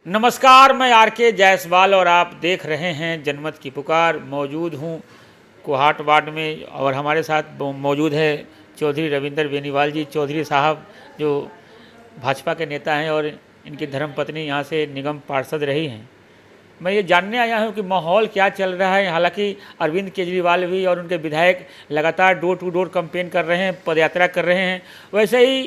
नमस्कार, मैं आर के जायसवाल और आप देख रहे हैं जनमत की पुकार। मौजूद हूँ कोहाट वार्ड में और हमारे साथ मौजूद है चौधरी रविंदर बेनीवाल जी। चौधरी साहब जो भाजपा के नेता हैं और इनकी धर्मपत्नी यहाँ से निगम पार्षद रही हैं। मैं ये जानने आया हूँ कि माहौल क्या चल रहा है। हालांकि अरविंद केजरीवाल भी और उनके विधायक लगातार डोर टू डोर कैंपेन कर रहे हैं, पदयात्रा कर रहे हैं। वैसे ही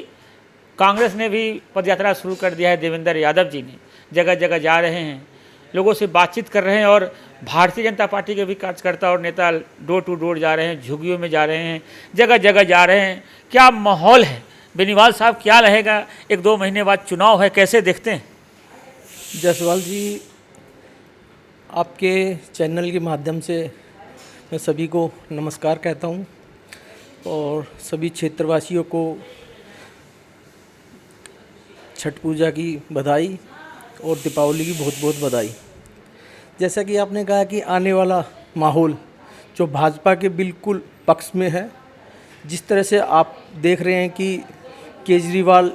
कांग्रेस ने भी पदयात्रा शुरू कर दिया है। देवेंद्र यादव जी ने जगह जगह जा रहे हैं, लोगों से बातचीत कर रहे हैं और भारतीय जनता पार्टी के भी कार्यकर्ता और नेता डोर टू डोर जा रहे हैं, झुग्गियों में जा रहे हैं, जगह जगह जा रहे हैं। क्या माहौल है बेनीवाल साहब, क्या रहेगा? 1-2 महीने बाद चुनाव है, कैसे देखते हैं? जायसवाल जी, आपके चैनल के माध्यम से मैं सभी को नमस्कार कहता हूं और सभी क्षेत्रवासियों को छठ पूजा की बधाई और दीपावली की बहुत बहुत बधाई। जैसा कि आपने कहा कि आने वाला माहौल जो भाजपा के बिल्कुल पक्ष में है, जिस तरह से आप देख रहे हैं कि केजरीवाल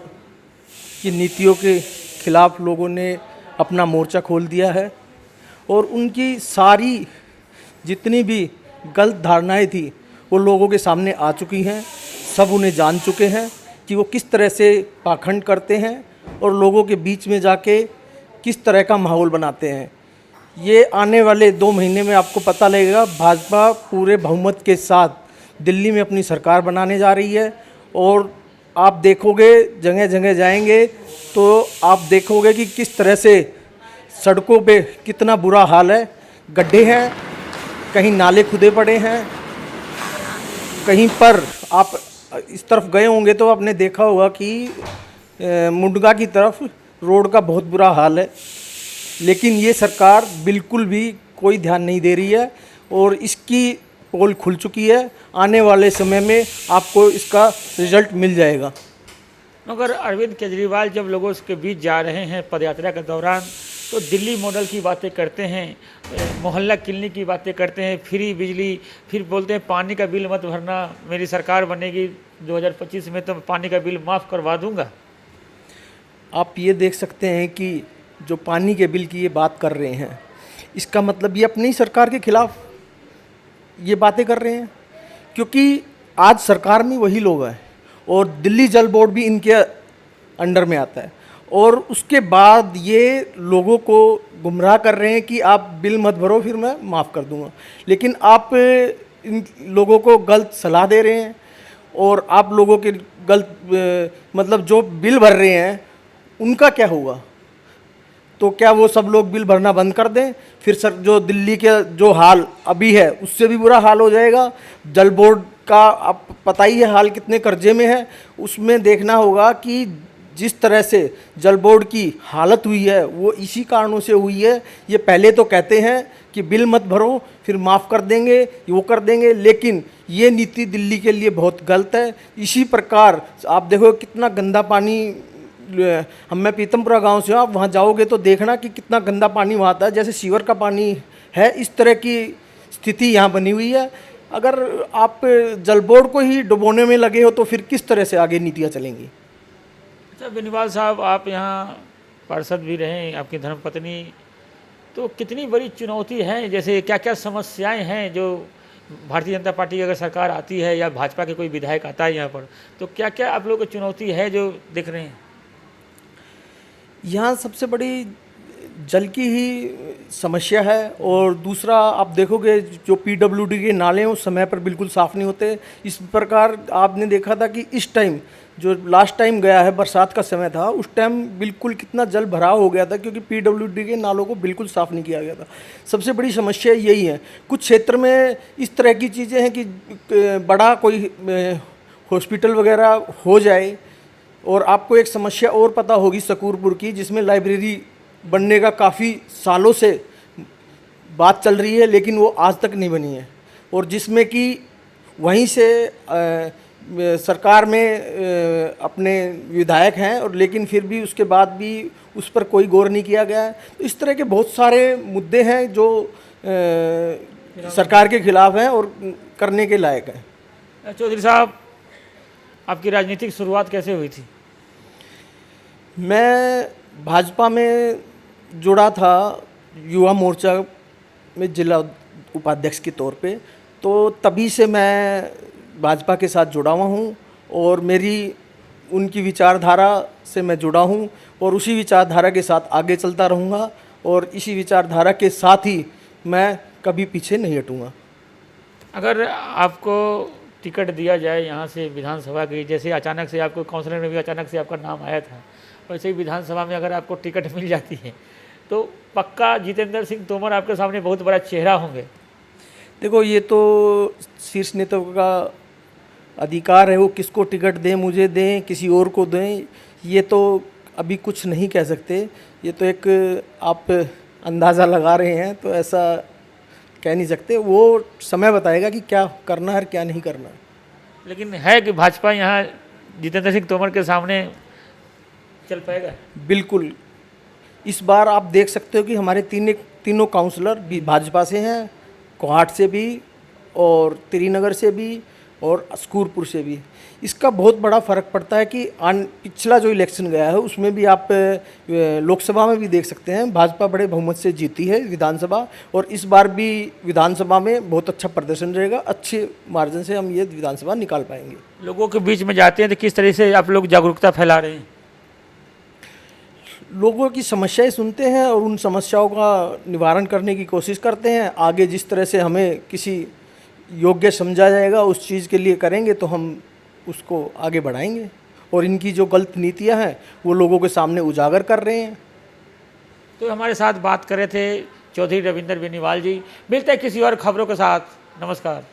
की नीतियों के खिलाफ लोगों ने अपना मोर्चा खोल दिया है और उनकी सारी जितनी भी गलत धारणाएं थी वो लोगों के सामने आ चुकी हैं। सब उन्हें जान चुके हैं कि वो किस तरह से पाखंड करते हैं और लोगों के बीच में जाके किस तरह का माहौल बनाते हैं। ये आने वाले 2 महीने में आपको पता लगेगा। भाजपा पूरे बहुमत के साथ दिल्ली में अपनी सरकार बनाने जा रही है और आप देखोगे, जगह जगह जाएंगे तो आप देखोगे कि किस तरह से सड़कों पे कितना बुरा हाल है। गड्ढे हैं, कहीं नाले खुदे पड़े हैं, कहीं पर आप इस तरफ गए होंगे तो आपने देखा होगा कि मुंडगा की तरफ रोड का बहुत बुरा हाल है। लेकिन ये सरकार बिल्कुल भी कोई ध्यान नहीं दे रही है और इसकी पोल खुल चुकी है। आने वाले समय में आपको इसका रिजल्ट मिल जाएगा। मगर अरविंद केजरीवाल जब लोगों के बीच जा रहे हैं पदयात्रा के दौरान तो दिल्ली मॉडल की बातें करते हैं, मोहल्ला क्लिनिक की बातें करते हैं, फ्री बिजली, फिर बोलते हैं पानी का बिल मत भरना, मेरी सरकार बनेगी 2025 में तो पानी का बिल माफ़ करवा दूंगा। आप ये देख सकते हैं कि जो पानी के बिल की ये बात कर रहे हैं, इसका मतलब ये अपनी सरकार के खिलाफ ये बातें कर रहे हैं, क्योंकि आज सरकार में वही लोग हैं और दिल्ली जल बोर्ड भी इनके अंडर में आता है और उसके बाद ये लोगों को गुमराह कर रहे हैं कि आप बिल मत भरो फिर मैं माफ़ कर दूंगा। लेकिन आप इन लोगों को गलत सलाह दे रहे हैं और आप लोगों के गलत मतलब जो बिल भर रहे हैं उनका क्या होगा? तो क्या वो सब लोग बिल भरना बंद कर दें? फिर सर जो दिल्ली के जो हाल अभी है उससे भी बुरा हाल हो जाएगा। जल बोर्ड का आप पता ही है हाल कितने कर्जे में है। उसमें देखना होगा कि जिस तरह से जल बोर्ड की हालत हुई है वो इसी कारणों से हुई है। ये पहले तो कहते हैं कि बिल मत भरो फिर माफ़ कर देंगे, वो कर देंगे, लेकिन ये नीति दिल्ली के लिए बहुत गलत है। इसी प्रकार आप देखो कितना गंदा पानी, मैं पीतमपुरा गांव से हूँ, आप वहाँ जाओगे तो देखना कि कितना गंदा पानी वहाँ आता है, जैसे सीवर का पानी है। इस तरह की स्थिति यहाँ बनी हुई है। अगर आप जल बोर्ड को ही डुबोने में लगे हो तो फिर किस तरह से आगे नीतियाँ चलेंगी? अच्छा बेनीवाल साहब, आप यहाँ पार्षद भी रहे, आपकी धर्मपत्नी, तो कितनी बड़ी चुनौती है? जैसे क्या क्या समस्याएं हैं जो भारतीय जनता पार्टी की अगर सरकार आती है या भाजपा के कोई विधायक आता है यहाँ पर, तो क्या क्या आप लोगों की चुनौती है जो दिख रहे हैं? यहाँ सबसे बड़ी जल की ही समस्या है और दूसरा आप देखोगे जो पीडब्ल्यूडी के नाले हैं उस समय पर बिल्कुल साफ़ नहीं होते। इस प्रकार आपने देखा था कि इस टाइम जो लास्ट टाइम गया है बरसात का समय था, उस टाइम बिल्कुल कितना जल भराव हो गया था क्योंकि पीडब्ल्यूडी के नालों को बिल्कुल साफ़ नहीं किया गया था। सबसे बड़ी समस्या यही है। कुछ क्षेत्र में इस तरह की चीज़ें हैं कि बड़ा कोई हॉस्पिटल वगैरह हो जाए। और आपको एक समस्या और पता होगी सकूरपुर की, जिसमें लाइब्रेरी बनने का काफ़ी सालों से बात चल रही है लेकिन वो आज तक नहीं बनी है और जिसमें कि वहीं से सरकार में अपने विधायक हैं और लेकिन फिर भी उसके बाद भी उस पर कोई गौर नहीं किया गया है। तो इस तरह के बहुत सारे मुद्दे हैं जो सरकार के खिलाफ हैं और करने के लायक हैं। चौधरी साहब, आपकी राजनीतिक शुरुआत कैसे हुई थी? मैं भाजपा में जुड़ा था युवा मोर्चा में जिला उपाध्यक्ष के तौर पे, तो तभी से मैं भाजपा के साथ जुड़ा हुआ हूँ और मेरी उनकी विचारधारा से मैं जुड़ा हूँ और उसी विचारधारा के साथ आगे चलता रहूँगा और इसी विचारधारा के साथ ही मैं कभी पीछे नहीं हटूँगा। अगर आपको टिकट दिया जाए यहाँ से विधानसभा की, जैसे अचानक से आपको काउंसिलर में भी अचानक से आपका नाम आया था, वैसे ही विधानसभा में अगर आपको टिकट मिल जाती है तो पक्का जितेंद्र सिंह तोमर आपके सामने बहुत बड़ा चेहरा होंगे। देखो, ये तो शीर्ष नेताओं का अधिकार है, वो किसको टिकट दें, मुझे दें, किसी और को दें, ये तो अभी कुछ नहीं कह सकते। ये तो एक आप अंदाज़ा लगा रहे हैं, तो ऐसा कह नहीं सकते। वो समय बताएगा कि क्या करना है और क्या नहीं करना है। लेकिन है कि भाजपा यहाँ जितेंद्र सिंह तोमर के सामने चल पाएगा? बिल्कुल। इस बार आप देख सकते हो कि हमारे तीनों काउंसलर भी भाजपा से हैं, कोहाट से भी और त्रिनगर से भी और स्कूरपुर से भी। इसका बहुत बड़ा फ़र्क पड़ता है कि पिछला जो इलेक्शन गया है उसमें भी आप लोकसभा में भी देख सकते हैं भाजपा बड़े बहुमत से जीती है विधानसभा, और इस बार भी विधानसभा में बहुत अच्छा प्रदर्शन रहेगा। अच्छे मार्जिन से हम ये विधानसभा निकाल पाएंगे। लोगों के बीच में जाते हैं तो किस तरह से आप लोग जागरूकता फैला रहे हैं? लोगों की समस्याएं सुनते हैं और उन समस्याओं का निवारण करने की कोशिश करते हैं। आगे जिस तरह से हमें किसी योग्य समझा जाएगा उस चीज़ के लिए करेंगे, तो हम उसको आगे बढ़ाएंगे। और इनकी जो गलत नीतियां हैं वो लोगों के सामने उजागर कर रहे हैं। तो हमारे साथ बात कर रहे थे चौधरी रविंदर बेनीवाल जी। मिलते हैं किसी और खबरों के साथ। नमस्कार।